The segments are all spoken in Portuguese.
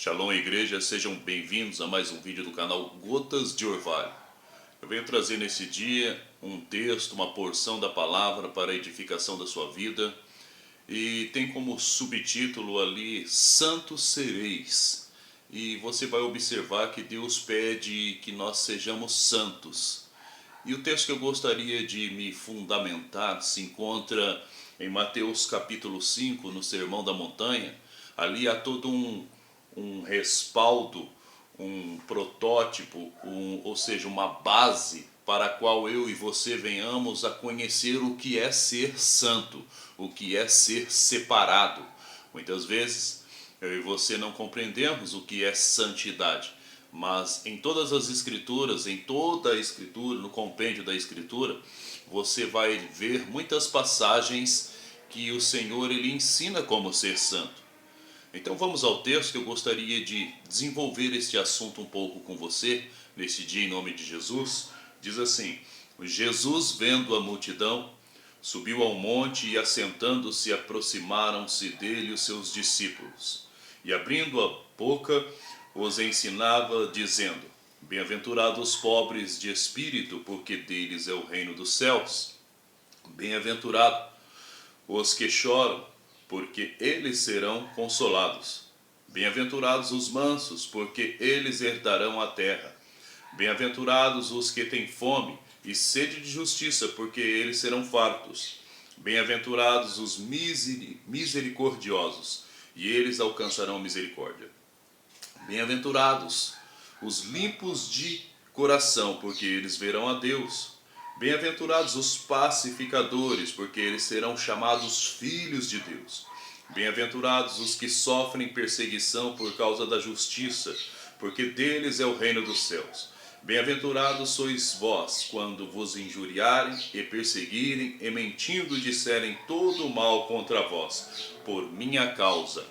Shalom, igreja, sejam bem-vindos a mais um vídeo do canal Gotas de Orvalho. Eu venho trazer nesse dia um texto, uma porção da palavra para a edificação da sua vida e tem como subtítulo ali, Santos Sereis. E você vai observar que Deus pede que nós sejamos santos. E o texto que eu gostaria de me fundamentar se encontra em Mateus capítulo 5, no Sermão da Montanha. Ali há todo um respaldo, um protótipo, ou seja, uma base para a qual eu e você venhamos a conhecer o que é ser santo, o que é ser separado. Muitas vezes eu e você não compreendemos o que é santidade, mas em todas as escrituras, em toda a escritura, no compêndio da escritura, você vai ver muitas passagens que o Senhor ele ensina como ser santo. Então vamos ao texto que eu gostaria de desenvolver este assunto um pouco com você, nesse dia em nome de Jesus. Diz assim: Jesus, vendo a multidão, subiu ao monte e assentando-se aproximaram-se dele os seus discípulos. E abrindo a boca, os ensinava, dizendo: Bem-aventurados os pobres de espírito, porque deles é o reino dos céus. Bem-aventurados os que choram, porque eles serão consolados. Bem-aventurados os mansos, porque eles herdarão a terra. Bem-aventurados os que têm fome e sede de justiça, porque eles serão fartos. Bem-aventurados os misericordiosos, e eles alcançarão misericórdia. Bem-aventurados os limpos de coração, porque eles verão a Deus. Bem-aventurados os pacificadores, porque eles serão chamados filhos de Deus. Bem-aventurados os que sofrem perseguição por causa da justiça, porque deles é o reino dos céus. Bem-aventurados sois vós, quando vos injuriarem e perseguirem, e mentindo disserem todo o mal contra vós, por minha causa.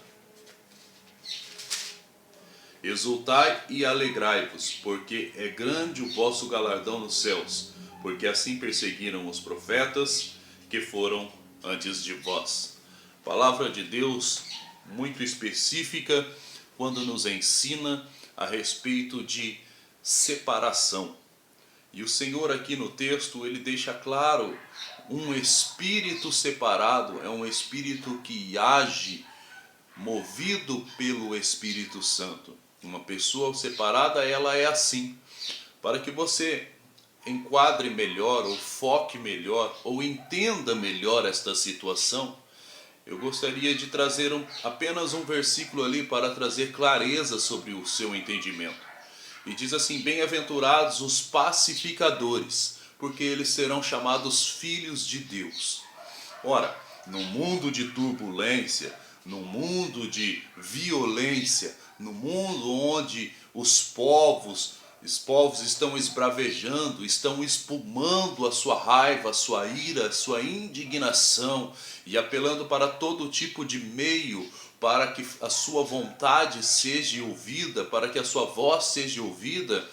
Exultai e alegrai-vos, porque é grande o vosso galardão nos céus, porque assim perseguiram os profetas que foram antes de vós. Palavra de Deus muito específica quando nos ensina a respeito de separação. E o Senhor aqui no texto, ele deixa claro, um espírito separado é um espírito que age movido pelo Espírito Santo. Uma pessoa separada, ela é assim. Para que você enquadre melhor, ou foque melhor, ou entenda melhor esta situação, eu gostaria de trazer apenas um versículo ali para trazer clareza sobre o seu entendimento. E diz assim: Bem-aventurados os pacificadores, porque eles serão chamados filhos de Deus. Ora, no mundo de turbulência, no mundo de violência, no mundo onde os povos estão esbravejando, estão espumando a sua raiva, a sua ira, a sua indignação e apelando para todo tipo de meio para que a sua vontade seja ouvida, para que a sua voz seja ouvida,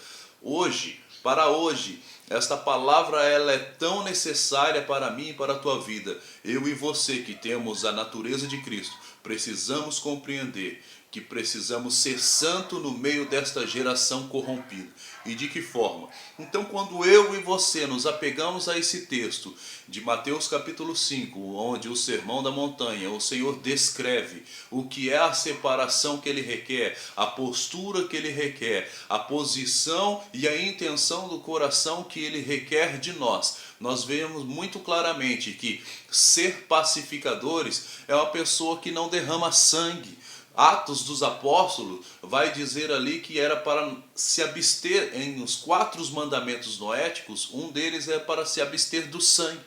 para hoje, esta palavra ela é tão necessária para mim e para a tua vida. Eu e você que temos a natureza de Cristo, precisamos compreender que precisamos ser santo no meio desta geração corrompida. E de que forma? Então, quando eu e você nos apegamos a esse texto de Mateus capítulo 5, onde o Sermão da Montanha, o Senhor descreve o que é a separação que ele requer, a postura que ele requer, a posição e a intenção do coração que ele requer de nós, nós vemos muito claramente que ser pacificadores é uma pessoa que não derrama sangue. Atos dos Apóstolos vai dizer ali que era para se abster, em os 4 mandamentos noéticos, um deles é para se abster do sangue.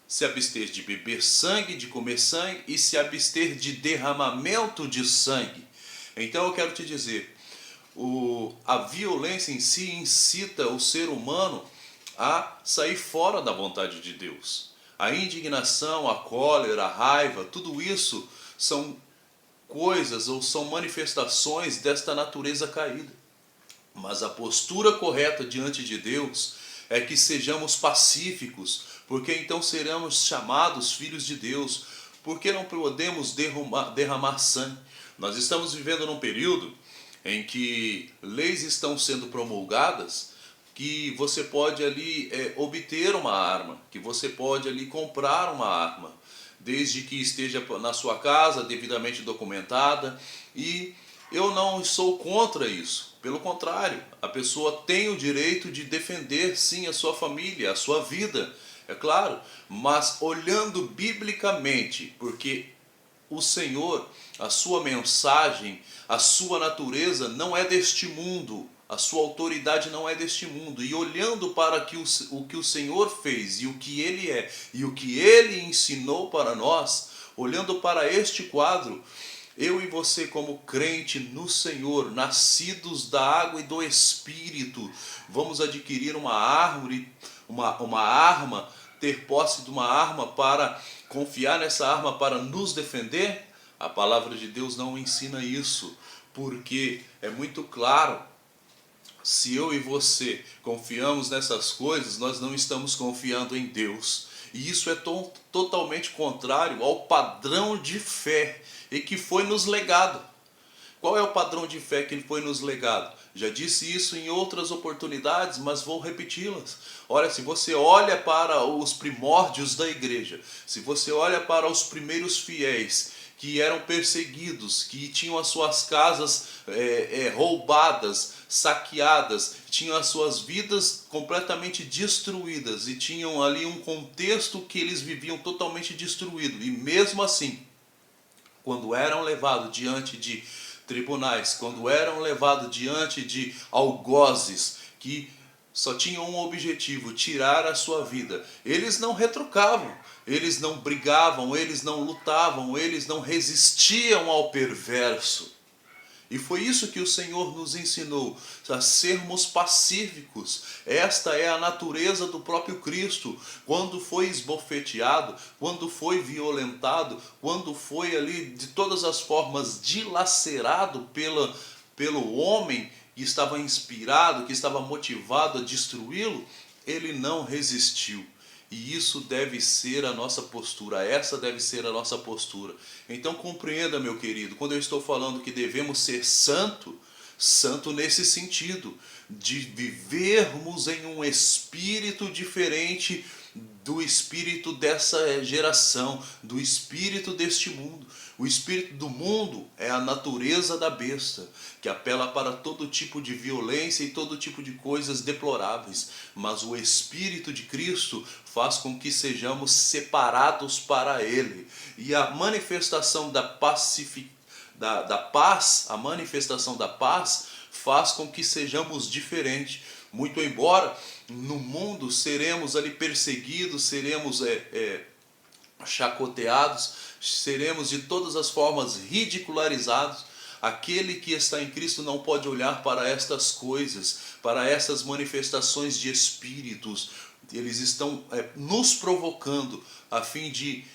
Se abster de beber sangue, de comer sangue e se abster de derramamento de sangue. Então eu quero te dizer, a violência em si incita o ser humano a sair fora da vontade de Deus. A indignação, a cólera, a raiva, tudo isso são coisas ou são manifestações desta natureza caída. Mas a postura correta diante de Deus é que sejamos pacíficos, porque então seremos chamados filhos de Deus. Porque não podemos derramar sangue. Nós estamos vivendo num período em que leis estão sendo promulgadas, que você pode ali obter uma arma, que você pode ali comprar uma arma, desde que esteja na sua casa, devidamente documentada. E eu não sou contra isso. Pelo contrário, a pessoa tem o direito de defender, sim, a sua família, a sua vida, é claro, mas olhando biblicamente, porque o Senhor, a sua mensagem, a sua natureza não é deste mundo, a sua autoridade não é deste mundo. E olhando para o que o Senhor fez e o que Ele é e o que Ele ensinou para nós, olhando para este quadro, eu e você, como crente no Senhor, nascidos da água e do Espírito, vamos adquirir uma árvore, uma arma, ter posse de uma arma para confiar nessa arma para nos defender? A palavra de Deus não ensina isso, porque é muito claro. Se eu e você confiamos nessas coisas, nós não estamos confiando em Deus. E isso é totalmente contrário ao padrão de fé e que foi nos legado. Qual é o padrão de fé que foi nos legado? Já disse isso em outras oportunidades, mas vou repeti-las. Olha, se você olha para os primórdios da igreja, se você olha para os primeiros fiéis que eram perseguidos, que tinham as suas casas roubadas, saqueadas, tinham as suas vidas completamente destruídas e tinham ali um contexto que eles viviam totalmente destruído. E mesmo assim, quando eram levados diante de tribunais, quando eram levados diante de algozes que só tinham um objetivo, tirar a sua vida, eles não retrucavam, eles não brigavam, eles não lutavam, eles não resistiam ao perverso. E foi isso que o Senhor nos ensinou, a sermos pacíficos. Esta é a natureza do próprio Cristo. Quando foi esbofeteado, quando foi violentado, quando foi ali de todas as formas dilacerado pelo homem que estava inspirado, que estava motivado a destruí-lo, ele não resistiu. E isso deve ser a nossa postura, essa deve ser a nossa postura. Então compreenda, meu querido, quando eu estou falando que devemos ser santo nesse sentido, de vivermos em um espírito diferente do espírito dessa geração, do espírito deste mundo. O espírito do mundo é a natureza da besta, que apela para todo tipo de violência e todo tipo de coisas deploráveis. Mas o espírito de Cristo faz com que sejamos separados para Ele. E a manifestação da paz, a manifestação da paz faz com que sejamos diferentes. Muito embora no mundo seremos ali perseguidos, seremos chacoteados, seremos de todas as formas ridicularizados. Aquele que está em Cristo não pode olhar para estas coisas, para essas manifestações de espíritos. Eles estão nos provocando a fim de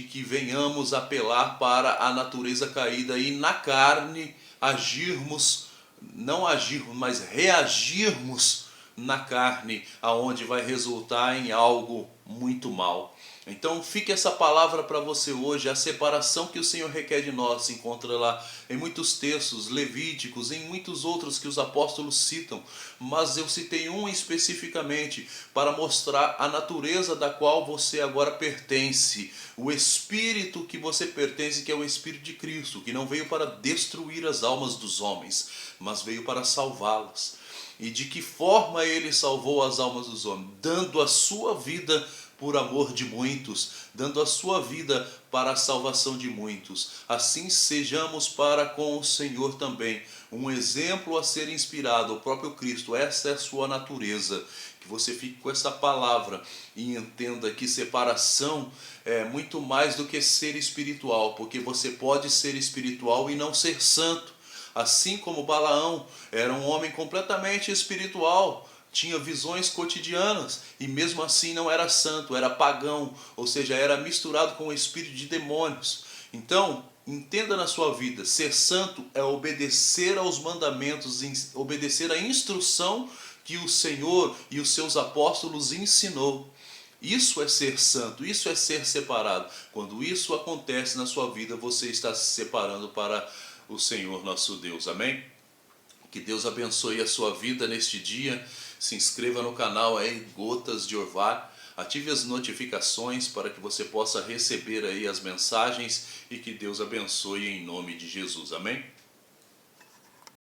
que venhamos apelar para a natureza caída e na carne agirmos, não agirmos, mas reagirmos na carne, aonde vai resultar em algo muito mal. Então fique essa palavra para você hoje. A separação que o Senhor requer de nós se encontra lá em muitos textos levíticos, em muitos outros que os apóstolos citam, mas eu citei um especificamente para mostrar a natureza da qual você agora pertence, o espírito que você pertence, que é o Espírito de Cristo, que não veio para destruir as almas dos homens, mas veio para salvá-las. E de que forma ele salvou as almas dos homens? Dando a sua vida por amor de muitos, dando a sua vida para a salvação de muitos. Assim sejamos para com o Senhor também um exemplo a ser inspirado, o próprio Cristo. Essa é a sua natureza. Que você fique com essa palavra e entenda que separação é muito mais do que ser espiritual, porque você pode ser espiritual e não ser santo. Assim como Balaão era um homem completamente espiritual, tinha visões cotidianas e mesmo assim não era santo, era pagão, ou seja, era misturado com o espírito de demônios. Então, entenda na sua vida, ser santo é obedecer aos mandamentos, obedecer à instrução que o Senhor e os seus apóstolos ensinou. Isso é ser santo, isso é ser separado. Quando isso acontece na sua vida, você está se separando para o Senhor nosso Deus. Amém? Que Deus abençoe a sua vida neste dia. Se inscreva no canal aí, Gotas de Orvar. Ative as notificações para que você possa receber aí as mensagens e que Deus abençoe em nome de Jesus. Amém?